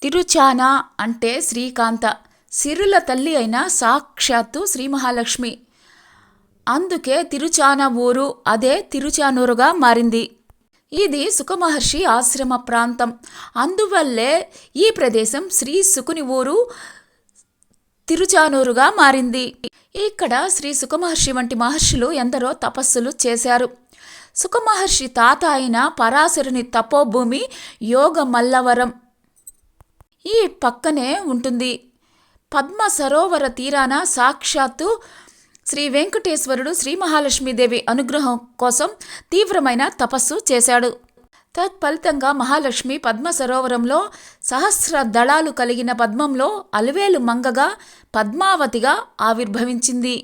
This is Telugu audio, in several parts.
తిరుచాన అంటే శ్రీకాంత, సిరుల తల్లి అయిన సాక్షాత్తు శ్రీ మహాలక్ష్మి. అందుకే తిరుచాన ఊరు అదే తిరుచానూరుగా మారింది. ఇది సుఖమహర్షి ఆశ్రమ ప్రాంతం. అందువల్లే ఈ ప్రదేశం శ్రీ సుకుని ఊరు తిరుచానూరుగా మారింది. ఇక్కడ శ్రీ సుఖమహర్షి వంటి మహర్షులు ఎందరో తపస్సులు చేశారు. సుఖమహర్షి తాత అయిన పరాశరుని తపోభూమి యోగమల్లవరం ఈ పక్కనే ఉంటుంది. పద్మ సరోవర తీరాన సాక్షాత్తు శ్రీ వెంకటేశ్వరుడు శ్రీ మహాలక్ష్మీదేవి అనుగ్రహం కోసం తీవ్రమైన తపస్సు చేశాడు. తత్ఫలితంగా మహాలక్ష్మి పద్మ సరోవరంలో సహస్ర దళాలు కలిగిన పద్మంలో అలివేలు మంగగా పద్మావతిగా ఆవిర్భవించింది.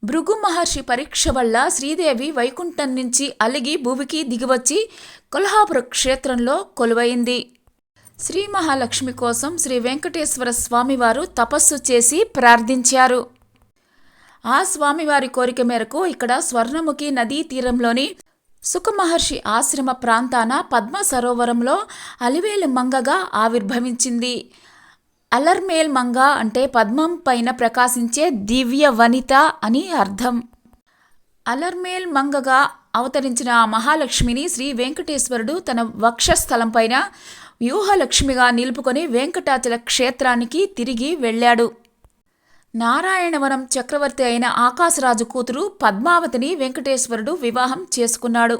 భృగు మహర్షి పరీక్ష వల్ల శ్రీదేవి వైకుంఠం నుంచి అలిగి భూమికి దిగివచ్చి కొల్హాపుర క్షేత్రంలో కొలువైంది. శ్రీ మహాలక్ష్మి కోసం శ్రీ వెంకటేశ్వర స్వామివారు తపస్సు చేసి ప్రార్థించారు. ఆ స్వామివారి కోరిక మేరకు ఇక్కడ స్వర్ణముఖి నదీ తీరంలోని సుఖమహర్షి ఆశ్రమ ప్రాంతాన పద్మ సరోవరంలో అలివేలు మంగగా ఆవిర్భవించింది. అలర్మేల్ మంగ అంటే పద్మం పైన ప్రకాశించే దివ్య వనిత అని అర్థం. అలర్మేల్ మంగగా అవతరించిన ఆ మహాలక్ష్మిని శ్రీ వెంకటేశ్వరుడు తన వక్షస్థలం పైన వ్యూహలక్ష్మిగా నిలుపుకొని వెంకటాచల క్షేత్రానికి తిరిగి వెళ్ళాడు. నారాయణవనం చక్రవర్తి అయిన ఆకాశరాజు కూతురు పద్మావతిని వెంకటేశ్వరుడు వివాహం చేసుకున్నాడు.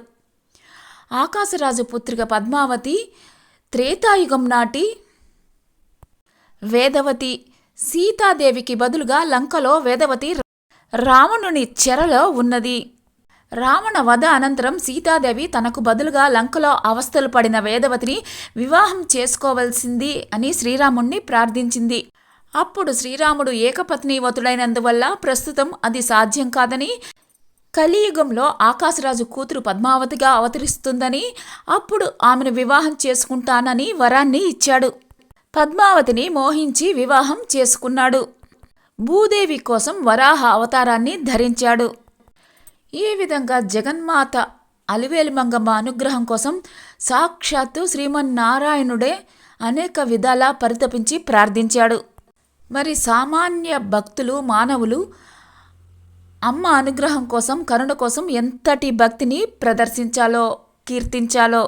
ఆకాశరాజు పుత్రిక పద్మావతి త్రేతాయుగం నాటి వేదవతి. సీతాదేవికి బదులుగా లంకలో వేదవతి రావణుని చెరలో ఉన్నది. రావణ వధ అనంతరం సీతాదేవి తనకు బదులుగా లంకలో అవస్థలు పడిన వేదవతిని వివాహం చేసుకోవలసింది అని శ్రీరాముణ్ణి ప్రార్థించింది. అప్పుడు శ్రీరాముడు ఏకపత్నీవతుడైనందువల్ల ప్రస్తుతం అది సాధ్యం కాదని, కలియుగంలో ఆకాశరాజు కూతురు పద్మావతిగా అవతరిస్తుందని, అప్పుడు ఆమెను వివాహం చేసుకుంటానని వరాన్ని ఇచ్చాడు. పద్మావతిని మోహించి వివాహం చేసుకున్నాడు. భూదేవి కోసం వరాహ అవతారాన్ని ధరించాడు. ఈ విధంగా జగన్మాత అలివేలు మంగమ్మ అనుగ్రహం కోసం సాక్షాత్తు శ్రీమన్నారాయణుడే అనేక విధాలా పరితపించి ప్రార్థించాడు. మరి సామాన్య భక్తులు మానవులు అమ్మ అనుగ్రహం కోసం, కరుణ కోసం ఎంతటి భక్తిని ప్రదర్శించాలో, కీర్తించాలో.